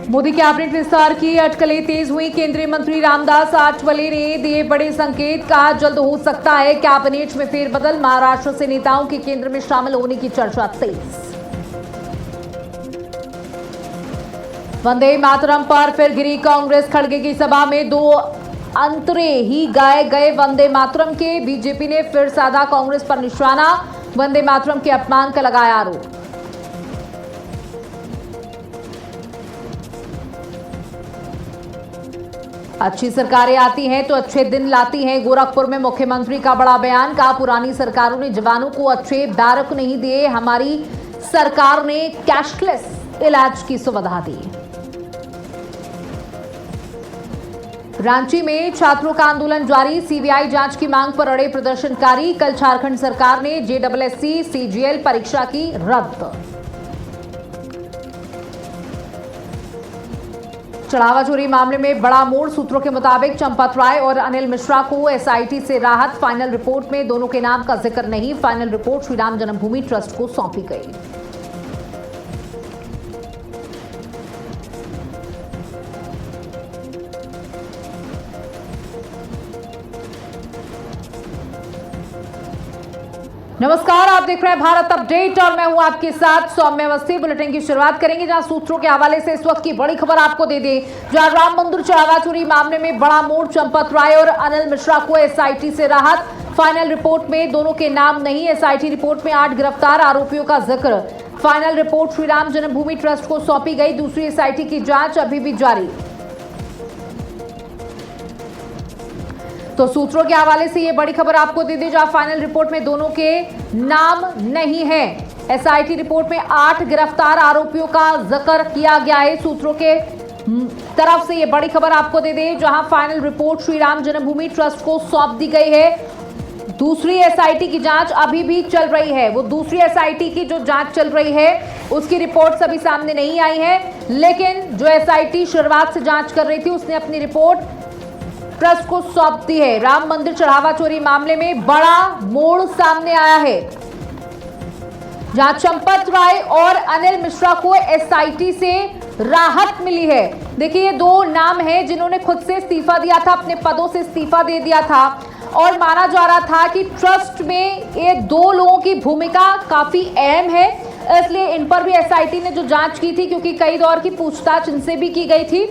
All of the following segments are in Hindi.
मोदी कैबिनेट विस्तार की अटकलें तेज हुई। केंद्रीय मंत्री रामदास आठवले ने दिए बड़े संकेत, कहा जल्द हो सकता है कैबिनेट में फेरबदल। महाराष्ट्र से नेताओं के केंद्र में शामिल होने की चर्चा तेज। वंदे मातरम पर फिर गिरी कांग्रेस। खड़गे की सभा में 2 अंतरे ही गाए गए वंदे मातरम के। बीजेपी ने फिर साधा कांग्रेस पर निशाना। वंदे मातरम के अपमान का लगाया आरोप। अच्छी सरकारें आती हैं तो अच्छे दिन लाती हैं। गोरखपुर में मुख्यमंत्री का बड़ा बयान, कहा पुरानी सरकारों ने जवानों को अच्छे बैरक नहीं दिए, हमारी सरकार ने कैशलेस इलाज की सुविधा दी। रांची में छात्रों का आंदोलन जारी। सीबीआई जांच की मांग पर अड़े प्रदर्शनकारी। कल झारखंड सरकार ने जेडब्ल्यूएससी सीजीएल परीक्षा की रद्द। चढ़ावा चोरी मामले में बड़ा मोड़। सूत्रों के मुताबिक चंपत राय और अनिल मिश्रा को एसआईटी से राहत। फाइनल रिपोर्ट में दोनों के नाम का जिक्र नहीं। फाइनल रिपोर्ट श्री राम जन्मभूमि ट्रस्ट को सौंपी गई। नमस्कार, आप देख रहे हैं भारत अपडेट और मैं हूं आपके साथ सौम्य अवस्थी। बुलेटिन की शुरुआत करेंगे जहां सूत्रों के हवाले से इस वक्त की बड़ी खबर आपको दे दें, जहां राम मंदिर चढ़ावा चोरी मामले में बड़ा मोड़। चंपत राय और अनिल मिश्रा को एसआईटी से राहत। फाइनल रिपोर्ट में दोनों के नाम नहीं। एसआईटी रिपोर्ट में 8 गिरफ्तार आरोपियों का जिक्र। फाइनल रिपोर्ट श्री राम जन्मभूमि ट्रस्ट को सौंपी गई। दूसरी एसआईटी की जांच अभी भी जारी। तो सूत्रों के हवाले से ये बड़ी खबर आपको दे दी, जहां फाइनल रिपोर्ट में दोनों के नाम नहीं है। एसआईटी रिपोर्ट में 8 गिरफ्तार आरोपियों का जिक्र किया गया है। सूत्रों के तरफ से ये बड़ी खबर आपको दे दें, जहां फाइनल रिपोर्ट श्री राम जन्मभूमि ट्रस्ट को सौंप दी गई है। दूसरी एसआईटी की जांच अभी भी चल रही है। वो दूसरी एसआईटी की जो जांच चल रही है उसकी रिपोर्ट अभी सामने नहीं आई है, लेकिन जो एसआईटी शुरुआत से जांच कर रही थी उसने अपनी रिपोर्ट ट्रस्ट को सौंप दी है। राम मंदिर चढ़ावा चोरी मामले में बड़ा मोड़ सामने आया है, जहां चंपत राय और अनिल मिश्रा को एसआईटी से राहत मिली है। देखिए, ये 2 नाम हैं जिन्होंने खुद से इस्तीफा दिया था, अपने पदों से इस्तीफा दे दिया था और माना जा रहा था कि ट्रस्ट में ये 2 लोगों की भूमिका काफी अहम है, इसलिए इन पर भी एसआईटी ने जो जांच की थी, क्योंकि कई दौर की पूछताछ इनसे भी की गई थी,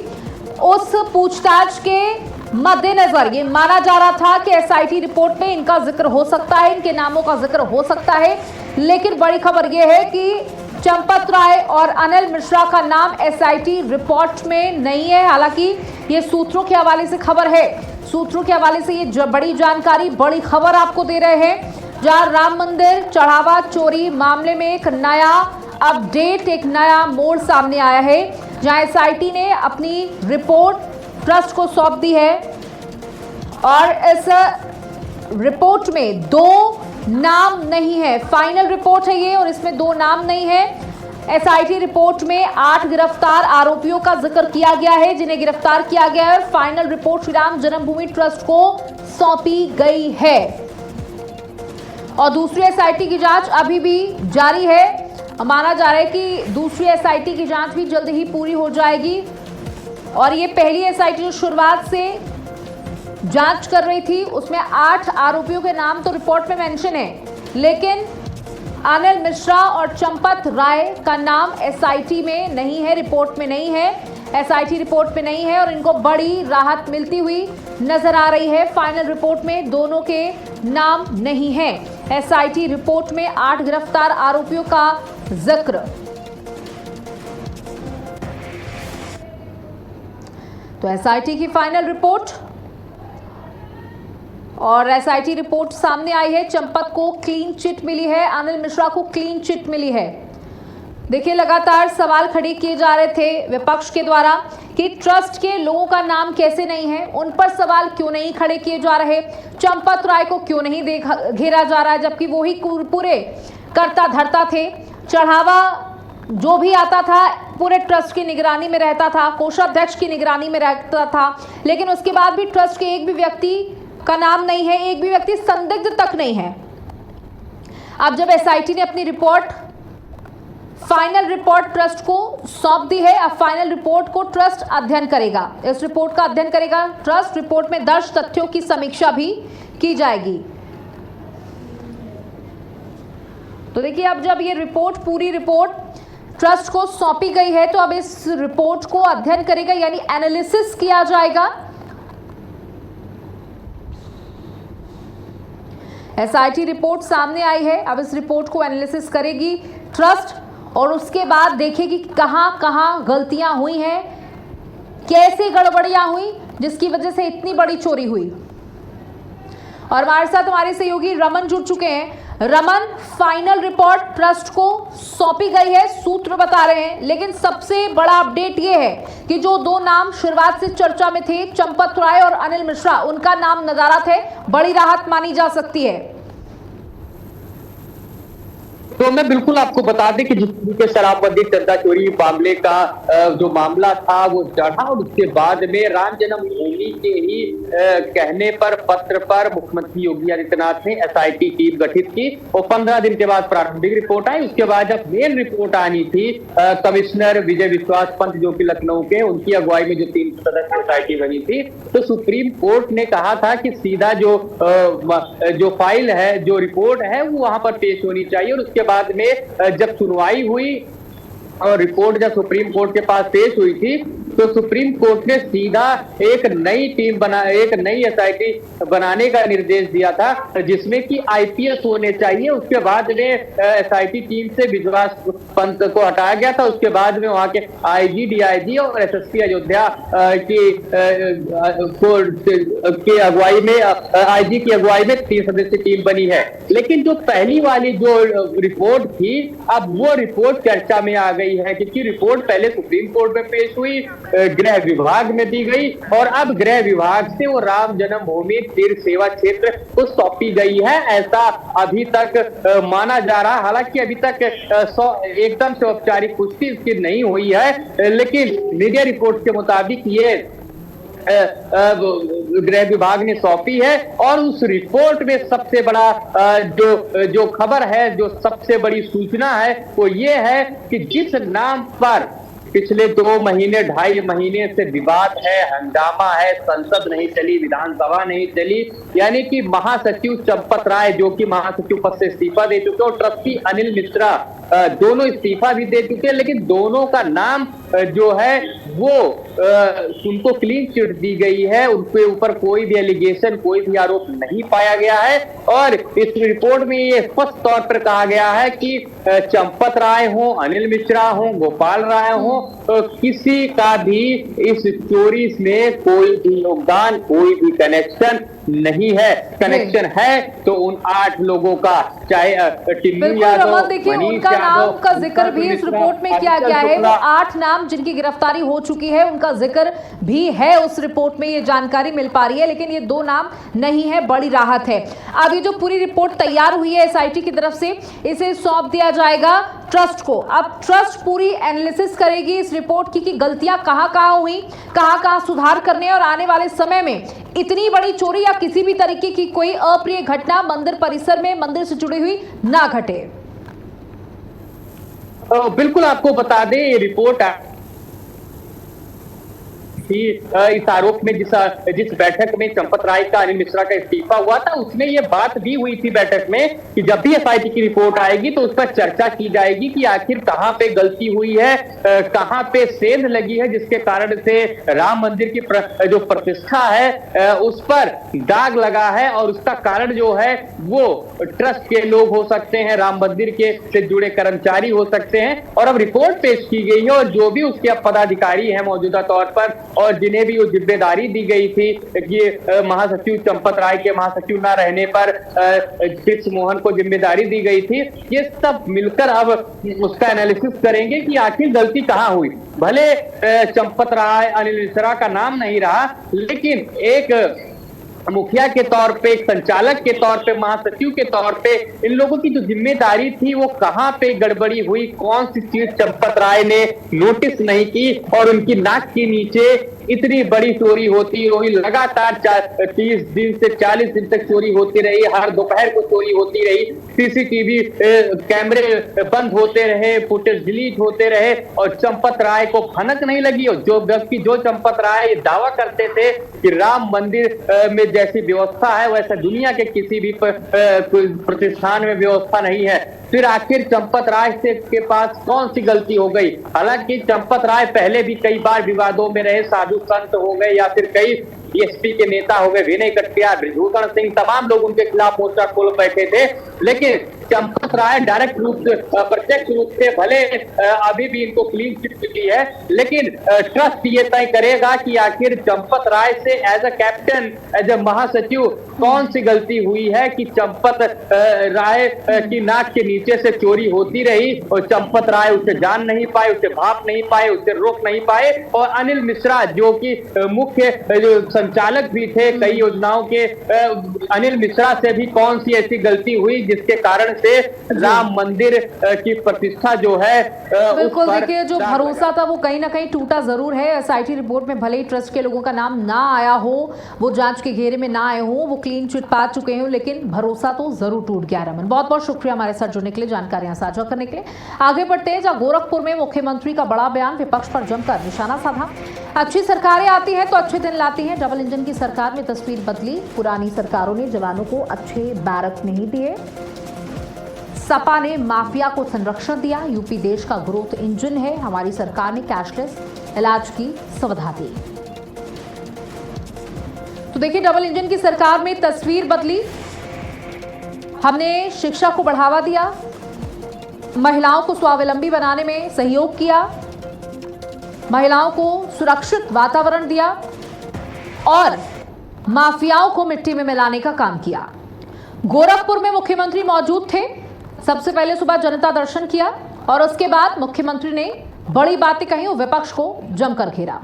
उस पूछताछ के मद्देनजर ये माना जा रहा था कि एसआईटी रिपोर्ट में इनका जिक्र हो सकता है, इनके नामों का जिक्र हो सकता है। लेकिन बड़ी खबर यह है कि चंपत राय और अनिल मिश्रा का नाम एसआईटी रिपोर्ट में नहीं है। हालांकि ये सूत्रों के हवाले से खबर है, सूत्रों के हवाले से ये बड़ी जानकारी, बड़ी खबर आपको दे रहे हैं, जहां राम मंदिर चढ़ावा चोरी मामले में एक नया अपडेट, एक नया मोड़ सामने आया है, जहां एसआईटी ने अपनी रिपोर्ट ट्रस्ट को सौंप दी है और इस रिपोर्ट में 2 नाम नहीं है। फाइनल रिपोर्ट है ये और इसमें 2 नाम नहीं है। एसआईटी रिपोर्ट में 8 गिरफ्तार आरोपियों का जिक्र किया गया है, जिन्हें गिरफ्तार किया गया है। फाइनल रिपोर्ट श्री राम जन्मभूमि ट्रस्ट को सौंपी गई है और दूसरी एसआईटी की जांच अभी भी जारी है। माना जा रहा है कि दूसरी एसआईटी की जांच भी जल्द ही पूरी हो जाएगी और ये पहली एसआईटी जो शुरुआत से जांच कर रही थी उसमें 8 आरोपियों के नाम तो रिपोर्ट में मेंशन है, लेकिन अनिल मिश्रा और चंपत राय का नाम एसआईटी में नहीं है, रिपोर्ट में नहीं है, एसआईटी रिपोर्ट में नहीं है और इनको बड़ी राहत मिलती हुई नजर आ रही है। फाइनल रिपोर्ट में दोनों के नाम नहीं है। एसआईटी रिपोर्ट में 8 गिरफ्तार आरोपियों का जिक्र। तो एसआईटी की फाइनल रिपोर्ट और एसआईटी रिपोर्ट सामने आई है। चंपत को क्लीन चिट मिली है, अनिल मिश्रा को क्लीन चिट मिली है। देखिए, लगातार सवाल खड़े किए जा रहे थे विपक्ष के द्वारा कि ट्रस्ट के लोगों का नाम कैसे नहीं है, उन पर सवाल क्यों नहीं खड़े किए जा रहे, चंपत राय को क्यों नहीं घेरा जा रहा है, जबकि वो ही पूरे करता धरता थे। चढ़ावा जो भी आता था पूरे ट्रस्ट की निगरानी में रहता था, कोषाध्यक्ष की निगरानी में रहता था, लेकिन उसके बाद भी ट्रस्ट के एक भी व्यक्ति का नाम नहीं है, एक भी व्यक्ति संदिग्ध तक नहीं है। अब जब एसआईटी ने अपनी रिपोर्ट फाइनल रिपोर्ट ट्रस्ट को सौंप दी है। अब फाइनल रिपोर्ट को ट्रस्ट अध्ययन करेगा। इस रिपोर्ट का अध्ययन करेगा ट्रस्ट। रिपोर्ट में दर्ज तथ्यों की समीक्षा भी की जाएगी। तो देखिए, अब जब ये रिपोर्ट, पूरी रिपोर्ट ट्रस्ट को सौंपी गई है, तो अब इस रिपोर्ट को अध्ययन करेगा, यानी एनालिसिस किया जाएगा। एसआईटी रिपोर्ट सामने आई है। अब इस रिपोर्ट को एनालिसिस करेगी ट्रस्ट और उसके बाद देखेगी कहां कहां गलतियां हुई हैं, कैसे गड़बड़ियां हुई जिसकी वजह से इतनी बड़ी चोरी हुई। और हमारे साथ हमारे सहयोगी रमन जुड़ चुके हैं। रमन, फाइनल रिपोर्ट ट्रस्ट को सौंपी गई है, सूत्र बता रहे हैं, लेकिन सबसे बड़ा अपडेट ये है कि जो दो नाम शुरुआत से चर्चा में थे, चंपत राय और अनिल मिश्रा, उनका नाम नदारद है। बड़ी राहत मानी जा सकती है। तो मैं बिल्कुल आपको बता दें कि जिस तरीके शराबबंदी चंदा चोरी मामले का जो मामला था वो चढ़ा, और उसके बाद में राम जन्मभूमि के ही कहने पर, पत्र पर मुख्यमंत्री योगी आदित्यनाथ ने एसआईटी टीम गठित की और 15 दिन के बाद प्रारंभिक रिपोर्ट आई। उसके बाद जब मेन रिपोर्ट आनी थी, कमिश्नर विजय विश्वास पंत जो कि लखनऊ के, उनकी अगुवाई में जो 3 सदस्यीय एसआईटी बनी थी, तो सुप्रीम कोर्ट ने कहा था कि सीधा जो फाइल है, जो रिपोर्ट है, वो वहां पर पेश होनी चाहिए। और उसके बाद में जब सुनवाई हुई और रिपोर्ट जब सुप्रीम कोर्ट के पास पेश हुई थी, तो सुप्रीम कोर्ट ने सीधा एक नई एसआईटी बनाने का निर्देश दिया था, जिसमें कि आईपीएस होने चाहिए। उसके बाद में एसआईटी टीम से विश्वास पंत को हटाया गया था। उसके बाद में वहां के आईजी, डीआईजी और एसएसपी अयोध्या की अगुवाई में, आईजी की अगुवाई में 3 सदस्यीय टीम बनी है। लेकिन जो पहली वाली जो रिपोर्ट थी, अब वो रिपोर्ट चर्चा में आ गई है, क्योंकि रिपोर्ट पहले सुप्रीम कोर्ट में पेश हुई, गृह विभाग में दी गई, और अब गृह विभाग से वो राम जन्मभूमि तीर्थ सेवा क्षेत्र को सौंपी गई है, ऐसा अभी तक माना जा रहा। हालांकि अभी तक एकदम से औपचारिक पुष्टि इसकी नहीं हुई है, लेकिन मीडिया रिपोर्ट के मुताबिक ये गृह विभाग ने सौंपी है। और उस रिपोर्ट में सबसे बड़ा जो खबर है, जो सबसे बड़ी सूचना है, वो ये है कि जिस नाम पर पिछले 2 महीने, 2.5 महीने से विवाद है, हंगामा है, संसद नहीं चली, विधानसभा नहीं चली, यानी कि महासचिव चंपत राय, जो कि महासचिव पद से इस्तीफा दे चुके, और ट्रस्टी अनिल मिश्रा दोनों इस्तीफा भी दे चुके हैं, लेकिन दोनों का नाम जो है वो उनको क्लीन चिट दी गई है। उनके ऊपर कोई भी एलिगेशन, कोई भी आरोप नहीं पाया गया है। और इस रिपोर्ट में ये स्पष्ट तौर पर कहा गया है कि चंपत राय हो, अनिल मिश्रा हो, गोपाल राय हो, तो किसी का भी इस चोरी में कोई भी योगदान, कोई भी कनेक्शन नहीं है। कनेक्शन है तो उन 8 लोगों का, चाहे टिन्नू यादव, देखिए उनका नाम का जिक्र भी इस रिपोर्ट में किया गया है। वो 8 नाम जिनकी गिरफ्तारी हो चुकी है, उनका जिक्र भी है उस रिपोर्ट में, ये जानकारी मिल पा रही है, लेकिन ये 2 नाम नहीं है। बड़ी राहत है। अब ये जो पूरी रिपोर्ट तैयार हुई है एसआईटी की तरफ से, इसे सौंप दिया जाएगा ट्रस्ट को। अब ट्रस्ट पूरी एनालिसिस करेगी इस रिपोर्ट की कि गलतियां कहां हुई, कहां सुधार करने, और आने वाले समय में इतनी बड़ी चोरी या किसी भी तरीके की कोई अप्रिय घटना मंदिर परिसर में, मंदिर से जुड़ी हुई ना घटे। बिल्कुल आपको बता दें, ये रिपोर्ट थी इस आरोप में, जिस बैठक में चंपत राय का, अनिल मिश्रा का इस्तीफा हुआ था, उसमें यह बात भी हुई थी बैठक में कि जब भी एसआईटी की रिपोर्ट आएगी तो उस पर चर्चा की जाएगी कि आखिर कहां पे गलती हुई है, कहां पे सेंध लगी है, जिसके कारण से राम मंदिर की जो प्रतिष्ठा है उस पर दाग लगा है। और उसका कारण जो है वो ट्रस्ट के लोग हो सकते हैं, राम मंदिर के से जुड़े कर्मचारी हो सकते हैं। और अब रिपोर्ट पेश की गई है, और जो भी उसके पदाधिकारी हैं मौजूदा तौर पर, और जिन्हें भी वो जिम्मेदारी दी गई थी कि महासचिव चंपत राय के महासचिव ना रहने पर कृष्ण मोहन को जिम्मेदारी दी गई थी, ये सब मिलकर अब उसका एनालिसिस करेंगे कि आखिर गलती कहां हुई। भले चंपत राय, अनिल मिश्रा का नाम नहीं रहा, लेकिन एक मुखिया के तौर पे, एक संचालक के तौर पे, महासचिव के तौर पे, इन लोगों की जो जिम्मेदारी थी वो कहां पे गड़बड़ी हुई, कौन सी चीज चंपत राय ने नोटिस नहीं की और उनकी नाक के नीचे इतनी बड़ी चोरी होती रही, लगातार 30 दिन से 40 दिन तक चोरी होती रही, हर दोपहर को चोरी होती रही, सीसीटीवी कैमरे बंद होते रहे, फुटेज डिलीट होते रहे और चंपत राय को भनक नहीं लगी। और जो व्यक्ति, जो चंपत राय दावा करते थे कि राम मंदिर में जैसी व्यवस्था है वैसा दुनिया के किसी भी प्रतिष्ठान में व्यवस्था नहीं है, फिर आखिर चंपत राय से के पास कौन सी गलती हो गई? हालांकि चंपत राय पहले भी कई बार विवादों में रहे, साधु संत हो गए या फिर कई बीएसपी के नेता हो गए, विनय कटियार, बृजभूषण सिंह, तमाम लोग उनके खिलाफ मोर्चा खोल बैठे थे, लेकिन चंपत राय डायरेक्ट रूप से, प्रत्यक्ष रूप से भले अभी भी इनको क्लीन चिट मिली है, लेकिन ट्रस्ट ये तय करेगा कि आखिर चंपत राय से as a captain, as a महासचिव कौन सी गलती हुई है कि चंपत राय की नाक के नीचे से चोरी होती रही और चंपत राय उसे जान नहीं पाए, उसे भाप नहीं पाए, उसे रोक नहीं पाए। और अनिल मिश्रा जो कि मुख्य संचालक भी थे कई योजनाओं के, अनिल मिश्रा से भी कौन सी ऐसी गलती हुई जिसके कारण से राम मंदिर की प्रतिष्ठा जो है बिल्कुल, देखिए जो भरोसा था वो कहीं ना कहीं टूटा जरूर है। एसआईटी रिपोर्ट में भले ही ट्रस्ट के लोगों का नाम ना आया हो, वो जांच के घेरे में ना आए हो, वो क्लीन चिट पा चुके हो, लेकिन भरोसा तो जरूर टूट गया। रमन, बहुत बहुत शुक्रिया हमारे साथ जुड़ने के लिए, जानकारियां साझा करने के लिए। आगे बढ़ते हैं, जहां गोरखपुर में मुख्यमंत्री का बड़ा बयान, विपक्ष पर जमकर निशाना साधा। अच्छी सरकारें आती हैं तो अच्छे दिन लाती हैं, डबल इंजन की सरकार में तस्वीर बदली। पुरानी सरकारों ने जवानों को अच्छे बैरक नहीं दिए, सपा ने माफिया को संरक्षण दिया। यूपी देश का ग्रोथ इंजन है, हमारी सरकार ने कैशलेस इलाज की सुविधा दी। तो देखिए, डबल इंजन की सरकार में तस्वीर बदली। हमने शिक्षा को बढ़ावा दिया, महिलाओं को स्वावलंबी बनाने में सहयोग किया, महिलाओं को सुरक्षित वातावरण दिया और माफियाओं को मिट्टी में मिलाने का काम किया। गोरखपुर में मुख्यमंत्री मौजूद थे। सबसे पहले सुबह जनता दर्शन किया और उसके बाद मुख्यमंत्री ने बड़ी बातें कही और विपक्ष को जमकर घेरा।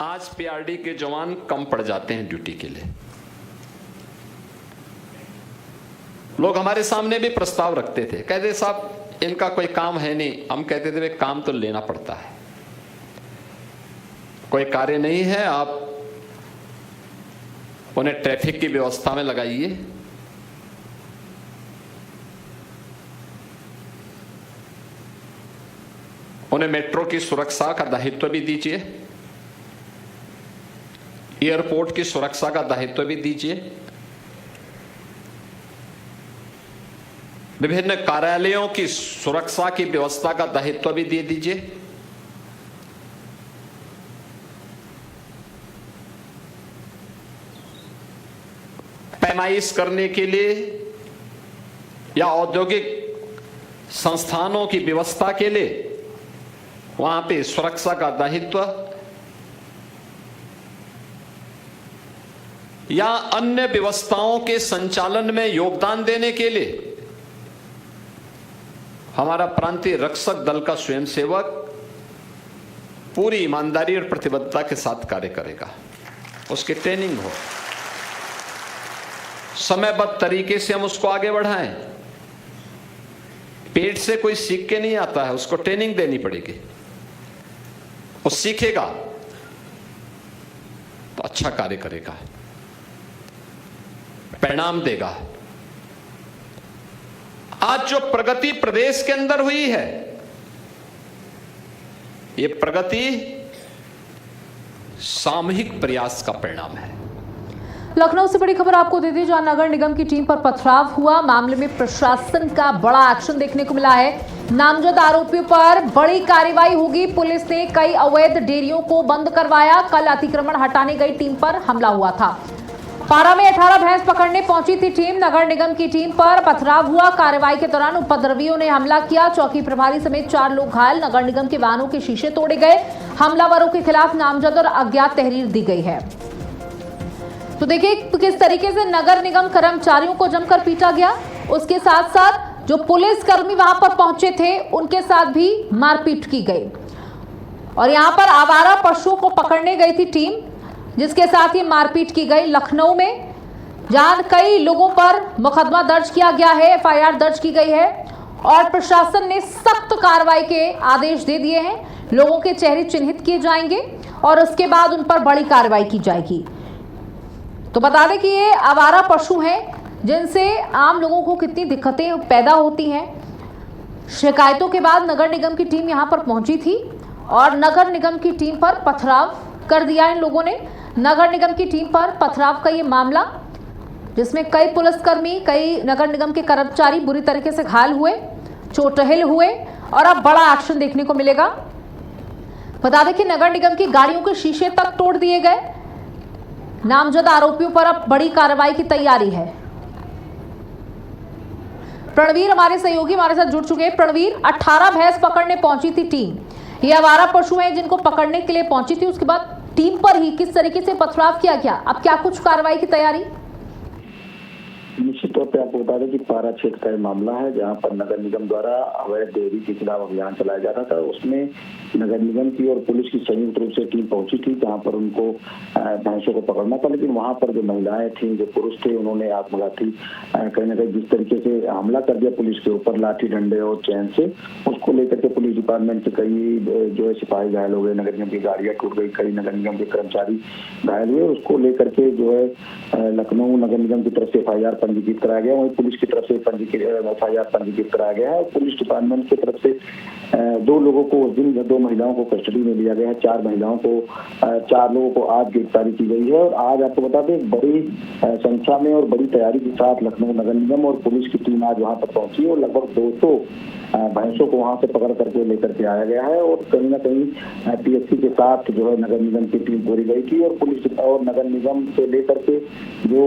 आज पीआरडी के जवान कम पड़ जाते हैं ड्यूटी के लिए। लोग हमारे सामने भी प्रस्ताव रखते थे, कहते साहब इनका कोई काम है नहीं। हम कहते थे काम तो लेना पड़ता है, कोई कार्य नहीं है, आप उन्हें ट्रैफिक की व्यवस्था में लगाइए, उन्हें मेट्रो की सुरक्षा का दायित्व भी दीजिए, एयरपोर्ट की सुरक्षा का दायित्व भी दीजिए, विभिन्न कार्यालयों की सुरक्षा की व्यवस्था का दायित्व भी दे दीजिए। पैमाइश करने के लिए या औद्योगिक संस्थानों की व्यवस्था के लिए वहां पे सुरक्षा का दायित्व या अन्य व्यवस्थाओं के संचालन में योगदान देने के लिए हमारा प्रांतीय रक्षक दल का स्वयंसेवक पूरी ईमानदारी और प्रतिबद्धता के साथ कार्य करेगा। उसकी ट्रेनिंग हो, समयबद्ध तरीके से हम उसको आगे बढ़ाएं। पेट से कोई सीख के नहीं आता है, उसको ट्रेनिंग देनी पड़ेगी। वो सीखेगा तो अच्छा कार्य करेगा, परिणाम देगा। आज जो प्रगति प्रदेश के अंदर हुई है, ये प्रगति सामूहिक प्रयास का परिणाम है। लखनऊ से बड़ी खबर आपको दे दी, जहां नगर निगम की टीम पर पथराव हुआ। मामले में प्रशासन का बड़ा एक्शन देखने को मिला है। नामजद आरोपियों पर बड़ी कार्रवाई होगी। पुलिस ने कई अवैध डेयरियों को बंद करवाया। कल अतिक्रमण हटाने गई टीम पर हमला हुआ था। पारा में 18 भैंस पकड़ने पहुंची थी टीम। नगर निगम की टीम पर पथराव हुआ। कार्रवाई के दौरान उपद्रवियों ने हमला किया। चौकी प्रभारी समेत 4 लोग घायल। नगर निगम के वाहनों के शीशे तोड़े गए। हमलावरों के खिलाफ नामजद और अज्ञात तहरीर दी गई है। तो देखिए किस तरीके से नगर निगम कर्मचारियों को जमकर पीटा गया। उसके साथ साथ जो पुलिस कर्मी वहां पर पहुंचे थे उनके साथ भी मारपीट की गई। और यहां पर आवारा पशुओं को पकड़ने गई थी टीम, जिसके साथ ही मारपीट की गई। लखनऊ में जहां कई लोगों पर मुकदमा दर्ज किया गया है, एफआईआर दर्ज की गई है और प्रशासन ने सख्त कार्रवाई के आदेश दे दिए हैं। लोगों के चेहरे चिन्हित किए जाएंगे और उसके बाद उन पर बड़ी कार्रवाई की जाएगी। तो बता दें कि ये आवारा पशु हैं जिनसे आम लोगों को कितनी दिक्कतें पैदा होती हैं। शिकायतों के बाद नगर निगम की टीम यहां पर पहुंची थी और नगर निगम की टीम पर पथराव कर दिया इन लोगों ने। नगर निगम की टीम पर पथराव का ये मामला, जिसमें कई पुलिसकर्मी, कई नगर निगम के कर्मचारी बुरी तरीके से घायल हुए, चोटहिल हुए और अब बड़ा एक्शन देखने को मिलेगा। बता दें कि नगर निगम की गाड़ियों के शीशे तक तोड़ दिए गए। नामजद आरोपियों पर अब बड़ी कार्रवाई की तैयारी है। प्रणवीर हमारे सहयोगी हमारे साथ जुड़ चुके हैं। प्रणवीर, 18 भैंस पकड़ने पहुंची थी टीम। ये आवारा पशु हैं जिनको पकड़ने के लिए पहुंची थी, उसके बाद टीम पर ही किस तरीके से पथराव किया गया, अब क्या कुछ कार्रवाई की तैयारी? निश्चित तौर पे आपको बता दें कि पारा क्षेत्र का मामला है जहां पर नगर निगम द्वारा अवैध डेयरी के खिलाफ अभियान चलाया जा रहा था। उसमें नगर निगम की और पुलिस की संयुक्त रूप से टीम पहुंची थी जहां पर उनको भैंसों को पकड़ना था। लेकिन वहां पर जो महिलाएं थी, जो पुरुष थे, उन्होंने आत्मघाती कहीं न कहीं जिस तरीके से हमला कर दिया पुलिस के ऊपर लाठी डंडे और चैन से, उसको लेकर के पुलिस डिपार्टमेंट के कई जो है सिपाही घायल हो गए, नगर निगम की गाड़ियां टूट गई, कई नगर निगम के कर्मचारी घायल हुए। उसको लेकर के जो है लखनऊ नगर निगम की तरफ से FIR पंजीकृत कराया गया, वहीं पुलिस की तरफ से FIR पंजीकृत कराया गया है। पुलिस डिपार्टमेंट की तरफ से 2 लोगों को उस दिन, 2 महिलाओं को कस्टडी में लिया गया है। 4 महिलाओं को, 4 लोगों को आज गिरफ्तारी की गई है। और आज आपको बता दें बड़ी संख्या में और बड़ी तैयारी के साथ लखनऊ नगर निगम और पुलिस की टीम आज वहां पर पहुंची और लगभग 200 भैंसों को वहां से पकड़ करके लेकर के आया गया है। और कहीं ना कहीं PSC के साथ जो है नगर निगम की टीम पूरी गई थी और पुलिस और नगर निगम से लेकर के जो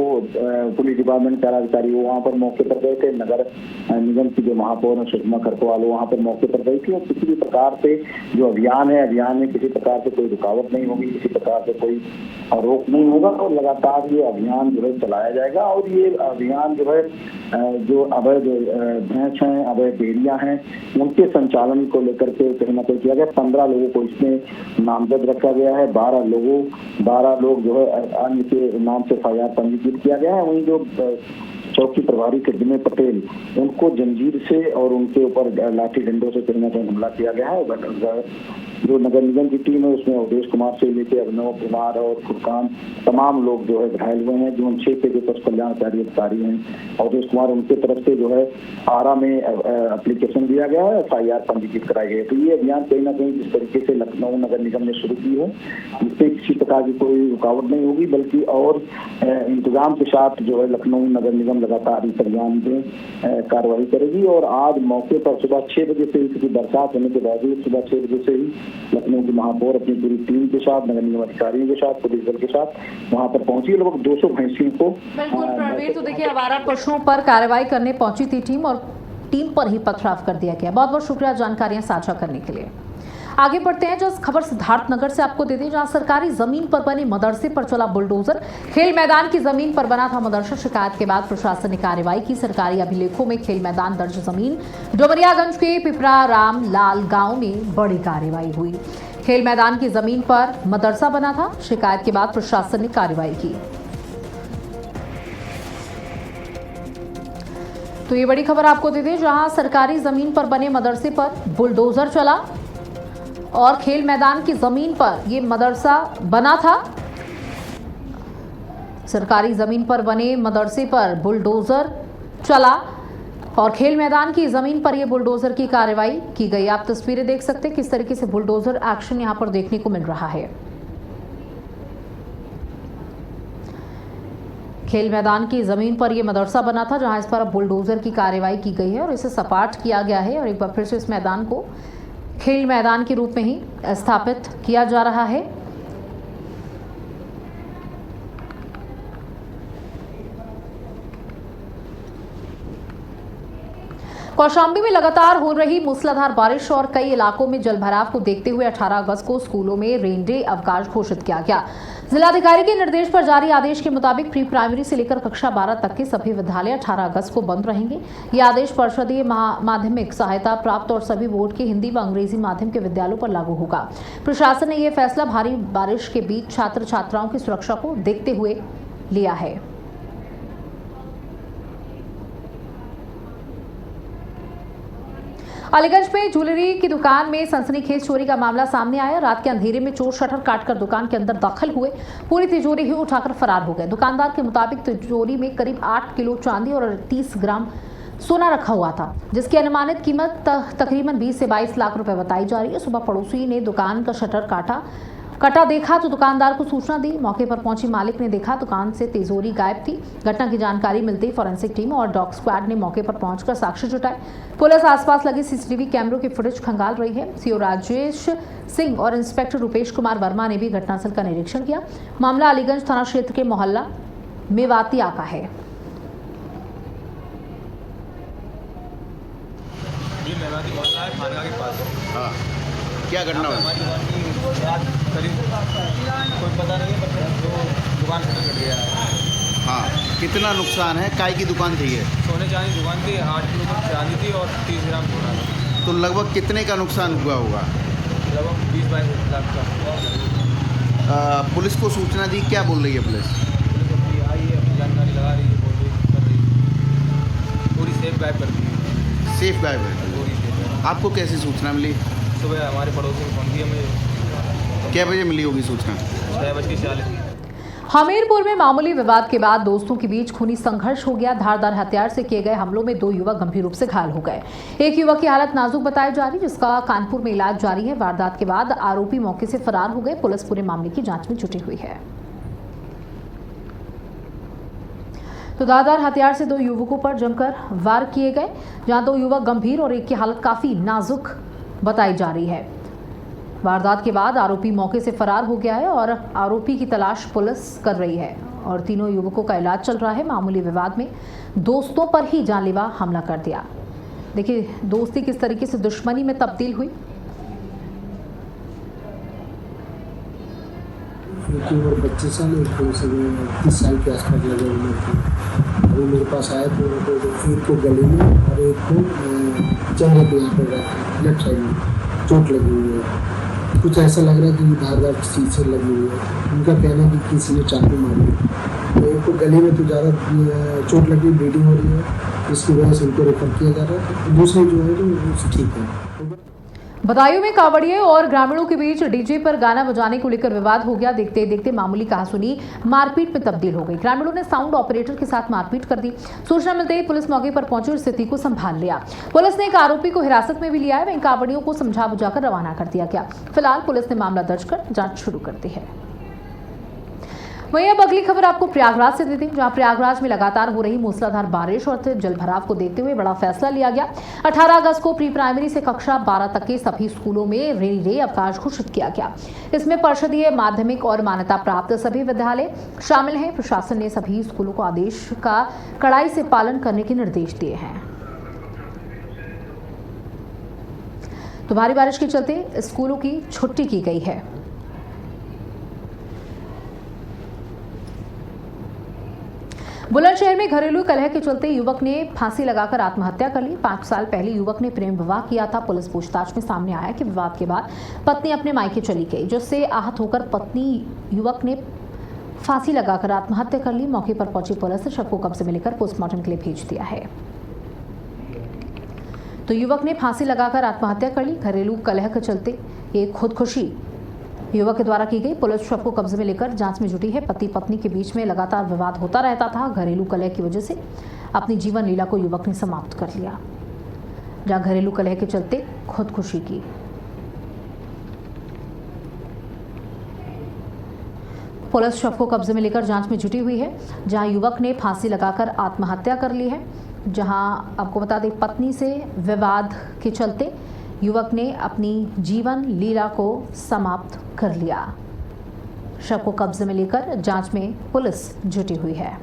पुलिस डिपार्टमेंट के अधिकारी वो वहाँ पर मौके पर गए थे। नगर निगम की जो महापौर सुषमा खरतवाल वहाँ पर मौके पर गई थी। और किसी भी प्रकार से जो अभियान है, अभियान में किसी प्रकार से कोई रुकावट नहीं होगी, किसी प्रकार से कोई रोक नहीं होगा और लगातार ये अभियान जो है चलाया जाएगा। और ये अभियान जो है जो अवैध भैंस हैं, अवैध डेयरियां हैं, उनके संचालन को लेकर के कहीं ना कहीं किया गया। 15 लोगों को इसमें नामजद रखा गया है। 12 लोग जो है अन्य के नाम से FIR पंजीकृत किया गया है। वहीं जो चौकी प्रभारी सिद्धि पटेल, उनको जंजीर से और उनके ऊपर लाठी डंडों से कहीं ना कहीं हमला किया गया है। जो नगर निगम की टीम है उसमें अवधेश कुमार से लेकर अभिनव कुमार और फुरकान तमाम लोग जो है घायल हुए हैं। जो 6 के जो पशु कल्याणकारी अधिकारी हैं, अवधेश कुमार, उनके तरफ से जो है आरा में एप्लीकेशन दिया गया है, FIR पंजीकृत कराई गई है। तो ये अभियान कहीं ना कहीं जिस तरीके से लखनऊ नगर निगम ने शुरू की है, इससे किसी प्रकार की कोई रुकावट नहीं होगी, बल्कि और इंतजाम के साथ जो है लखनऊ नगर निगम लगातार इस अभियान में कार्रवाई करेगी। और आज मौके पर सुबह 6 बजे से, क्योंकि बरसात होने के बावजूद सुबह 6 बजे से ही लखनऊ की महापौर अपनी पूरी टीम के साथ, नगर निगम अधिकारियों के साथ, पुलिस बल के साथ वहां पर पहुंची। लगभग 200 भैंसियों को। बिल्कुल प्रणवीर, तो देखिए आवारा पशुओं पर कार्रवाई करने पहुंची थी टीम और टीम पर ही पथराव कर दिया गया। बहुत बहुत शुक्रिया जानकारियां साझा करने के लिए। आगे बढ़ते हैं, जो खबर सिद्धार्थनगर से आपको देते हैं, जहां सरकारी जमीन पर बने मदरसे पर चला बुलडोजर। खेल मैदान की जमीन पर बना था मदरसा। शिकायत के बाद प्रशासन ने कार्रवाई की। सरकारी अभिलेखों में खेल मैदान दर्ज जमीन। डुमरियागंज के पिपरा राम लाल गांव में बड़ी कार्रवाई हुई। खेल मैदान की जमीन पर मदरसा बना था। शिकायत के बाद प्रशासन ने कार्रवाई की। तो ये बड़ी खबर आपको दे दें, जहां सरकारी जमीन पर बने मदरसे पर बुलडोजर चला और खेल मैदान की जमीन पर यह मदरसा बना था। सरकारी जमीन पर बने मदरसे पर बुलडोजर चला और खेल मैदान की जमीन पर यह बुलडोजर की कार्रवाई की गई। आप तस्वीरें देख सकते हैं किस तरीके से बुलडोजर एक्शन यहां पर देखने को मिल रहा है। खेल मैदान की जमीन पर यह मदरसा बना था, जहां इस पर अब बुलडोजर की कार्रवाई की गई है और इसे सपाट किया गया है और एक बार फिर से इस मैदान को खेल मैदान के रूप में ही स्थापित किया जा रहा है। कौशाम्बी में लगातार हो रही मूसलाधार बारिश और कई इलाकों में जलभराव को देखते हुए 18 अगस्त को स्कूलों में रेन डे अवकाश घोषित किया गया। जिलाधिकारी के निर्देश पर जारी आदेश के मुताबिक प्री प्राइमरी से लेकर कक्षा 12 तक के सभी विद्यालय 18 अगस्त को बंद रहेंगे। यह आदेश परिषदीय माध्यमिक सहायता प्राप्त और सभी बोर्ड के हिंदी व अंग्रेजी माध्यम के विद्यालयों पर लागू होगा। प्रशासन ने यह फैसला भारी बारिश के बीच छात्र छात्राओं की सुरक्षा को देखते हुए लिया है। अलीगंज में ज्वेलरी की दुकान में सनसनीखेज चोरी का मामला सामने आया। रात के अंधेरे में चोर शटर काटकर दुकान के अंदर दाखिल हुए, पूरी तिजोरी ही उठाकर फरार हो गए। दुकानदार के मुताबिक तिजोरी में करीब 8 किलो चांदी और 30 ग्राम सोना रखा हुआ था, जिसकी अनुमानित कीमत तकरीबन 20 से 22 लाख रुपए बताई जा रही है। सुबह पड़ोसी ने दुकान का शटर कटा देखा तो दुकानदार को सूचना दी। मौके पर पहुंची मालिक ने देखा दुकान से तिजोरी गायब थी। घटना की जानकारी मिलते ही फॉरेंसिक टीम और डॉग स्क्वाड ने मौके पर पहुंचकर साक्ष्य जुटाए। पुलिस आसपास लगे सीसीटीवी कैमरों की फुटेज खंगाल रही है। सीओ राजेश सिंह और इंस्पेक्टर रुपेश कुमार वर्मा ने भी घटनास्थल का निरीक्षण किया। मामला अलीगंज थाना क्षेत्र के मोहल्ला मेवातिया का है। ये मेवाती मोहल्ला है, खानगा के पास। हाँ, क्या घटना हुई? हमारी दुकान की रात करीब कोई पता नहीं है, पर जो दुकान खत्म कर गया है। हाँ, कितना नुकसान है? काय की दुकान थी ये? सोने चांदी दुकान थी, 8 किलो तक चांदी थी और 30 ग्राम सोना था। तो लगभग कितने का नुकसान हुआ होगा? लगभग 20-22 लाख का। पुलिस को सूचना दी, क्या बोल रही है पुलिस? पुलिस अपनी आई है, अपनी जानकारी लगा रही है, बोल रही कर रही है। पूरी सेफ गायब कर दी है। सेफ गायब है। पूरी सेफ है। आपको कैसी सूचना मिली? सुबह हमारे पड़ोसी ने फोन किया मुझे। क्या बजे मिली होगी सूचना? 6:40। हमीरपुर में मामूली विवाद के बाद दोस्तों के बीच खूनी संघर्ष हो गया। धारदार हथियार से किए गए हमलों में 2 युवक गंभीर रूप से घायल हो गए। एक युवक की हालत नाजुक बताई जा रही, जिसका कानपुर में इलाज जारी है। वारदात के बाद आरोपी मौके से फरार हो गए। पुलिस पूरे मामले की जांच में जुटी हुई है। तो धारदार हथियार से 2 युवकों पर जमकर वार किए गए, जहां 2 युवक गंभीर और एक की हालत काफी नाजुक बताई जा रही है। वारदात के बाद आरोपी मौके से फरार हो गया है और आरोपी की तलाश पुलिस कर रही है और तीनों युवकों का इलाज चल रहा है। मामूली विवाद में दोस्तों पर ही जानलेवा हमला कर दिया। देखिए दोस्ती किस तरीके से दुश्मनी में तब्दील हुई। उम्र 25 साल, 30 साल के आसपास लगे उम्र थी। वो मेरे पास आए तो एक को गले में और एक को चेहरे पे यहाँ पर लेफ्ट साइड में चोट लगी हुई है। कुछ ऐसा लग रहा है कि धारदार चीज से लगी हुई है। उनका कहना है कि किसी ने चाकू मारी। तो एक को गले में तो ज़्यादा चोट लगी, ब्लीडिंग हो रही है, जिसकी वजह से उनको रेफर किया जा रहा है। दूसरे जो है तो ठीक है। बदायूं में कांवड़िये और ग्रामीणों के बीच डीजे पर गाना बजाने को लेकर विवाद हो गया। देखते ही देखते मामूली कहासुनी मारपीट में तब्दील हो गई। ग्रामीणों ने साउंड ऑपरेटर के साथ मारपीट कर दी। सूचना मिलते ही पुलिस मौके पर पहुंची और स्थिति को संभाल लिया। पुलिस ने एक आरोपी को हिरासत में भी लिया है। वहीं कांवड़ियों को समझा बुझाकर रवाना कर दिया गया। फिलहाल पुलिस ने मामला दर्ज कर जांच शुरू कर दी है। वहीं अब अगली खबर आपको प्रयागराज से देते हैं, जहां प्रयागराज में लगातार हो रही मूसलाधार बारिश और जलभराव को देखते हुए बड़ा फैसला लिया गया। 18 अगस्त को प्री प्राइमरी से कक्षा 12 तक के सभी स्कूलों में रेनी डे अवकाश घोषित किया गया। इसमें परिषदीय, माध्यमिक और मान्यता प्राप्त सभी विद्यालय शामिल हैं। प्रशासन ने सभी स्कूलों को आदेश का कड़ाई से पालन करने के निर्देश दिए हैं। तो भारी बारिश के चलते स्कूलों की छुट्टी की गई है। बुलंदशहर में घरेलू कलह के चलते युवक ने फांसी लगाकर आत्महत्या कर ली। 5 साल पहले युवक ने प्रेम विवाह किया था। पुलिस पूछताछ में सामने आया कि विवाद के बाद पत्नी अपने मायके चली गई, जिससे आहत होकर पत्नी युवक ने फांसी लगाकर आत्महत्या कर ली। मौके पर पहुंची पुलिस ने शव को कब्जे में लेकर पोस्टमार्टम के लिए भेज दिया है। तो युवक ने फांसी लगाकर आत्महत्या कर ली। घरेलू कलह के चलते ये खुदकुशी युवक के द्वारा की गई। पुलिस शव को कब्जे में लेकर जांच में जुटी है। पति पत्नी के बीच में लगातार विवाद होता रहता था। घरेलू कलह की वजह से अपनी जीवन लीला को युवक ने समाप्त कर लिया, जहां घरेलू कलह के चलते खुदकुशी की। पुलिस शव को कब्जे में लेकर जांच में जुटी हुई है, जहां युवक ने फांसी लगाकर आत्महत्या कर ली है। जहां आपको बता दें, पत्नी से विवाद के चलते युवक ने अपनी जीवन लीला को समाप्त कर लिया। शव को कब्जे में लेकर जांच में पुलिस जुटी हुई है।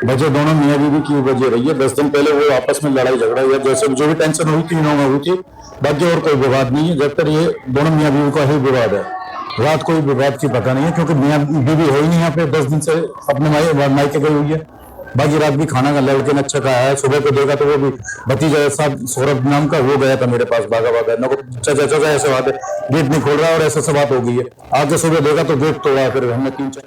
वजह दोनों मियां बीवी की वजह रही है। 10 दिन पहले वो आपस में लड़ाई झगड़ा या जैसे जो भी टेंशन हुई थी इन्होंने हुई थी, बाकी और कोई विवाद नहीं है। जब तक ये दोनों मियां बीवी का ही विवाद है, रात कोई विवाद की पता नहीं है, क्योंकि मियां बीवी है ही नहीं यहाँ पे। 10 दिन से अपने मायके गई हुई है। बाकी रात भी खाना का लड़के ने अच्छा खाया है। सुबह को देखा तो वो भी भतीजा साहब सौरभ नाम का वो गया था मेरे पास भागा चाचा ऐसे बात है, गेट नहीं खोल रहा और ऐसा सब बात हो गई है। आज सुबह देखा तो गेट तोड़ा, फिर हमने 3-4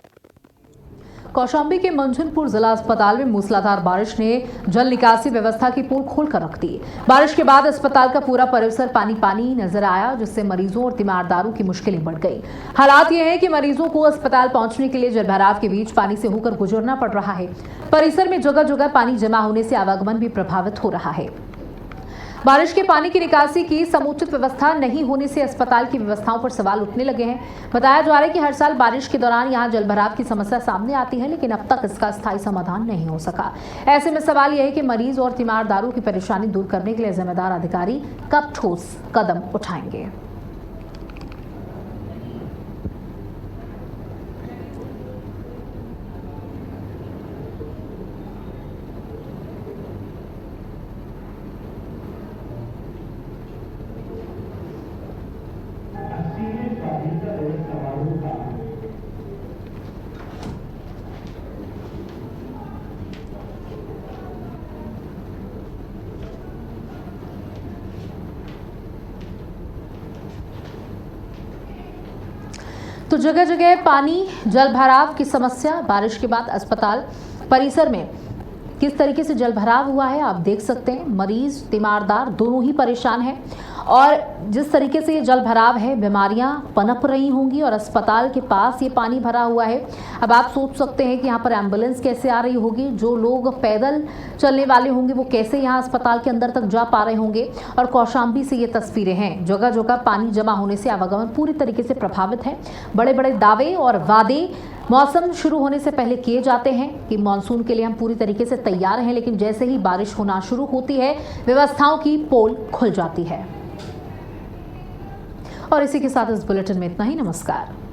कौशाम्बी के मंझनपुर जिला अस्पताल में मूसलाधार बारिश ने जल निकासी व्यवस्था की पोल खोलकर रख दी। बारिश के बाद अस्पताल का पूरा परिसर पानी पानी नजर आया, जिससे मरीजों और तीमारदारों की मुश्किलें बढ़ गई। हालात ये है कि मरीजों को अस्पताल पहुंचने के लिए जलभराव के बीच पानी से होकर गुजरना पड़ रहा है। परिसर में जगह जगह पानी जमा होने से आवागमन भी प्रभावित हो रहा है। बारिश के पानी की निकासी की समुचित व्यवस्था नहीं होने से अस्पताल की व्यवस्थाओं पर सवाल उठने लगे हैं। बताया जा रहा है कि हर साल बारिश के दौरान यहां जलभराव की समस्या सामने आती है, लेकिन अब तक इसका स्थायी समाधान नहीं हो सका। ऐसे में सवाल यह है कि मरीज और तीमारदारों की परेशानी दूर करने के लिए जिम्मेदार अधिकारी कब ठोस कदम उठाएंगे। तो जगह जगह पानी जलभराव की समस्या। बारिश के बाद अस्पताल परिसर में किस तरीके से जलभराव हुआ है आप देख सकते हैं। मरीज तीमारदार दोनों ही परेशान हैं और जिस तरीके से ये जलभराव है, बीमारियां पनप रही होंगी और अस्पताल के पास ये पानी भरा हुआ है। अब आप सोच सकते हैं कि यहाँ पर एम्बुलेंस कैसे आ रही होगी, जो लोग पैदल चलने वाले होंगे वो कैसे यहाँ अस्पताल के अंदर तक जा पा रहे होंगे। और कौशाम्बी से ये तस्वीरें हैं, जगह जगह पानी जमा होने से आवागमन पूरी तरीके से प्रभावित है। बड़े बड़े दावे और वादे मौसम शुरू होने से पहले किए जाते हैं कि मानसून के लिए हम पूरी तरीके से तैयार हैं, लेकिन जैसे ही बारिश होना शुरू होती है व्यवस्थाओं की पोल खुल जाती है। और इसी के साथ इस बुलेटिन में इतना ही। नमस्कार।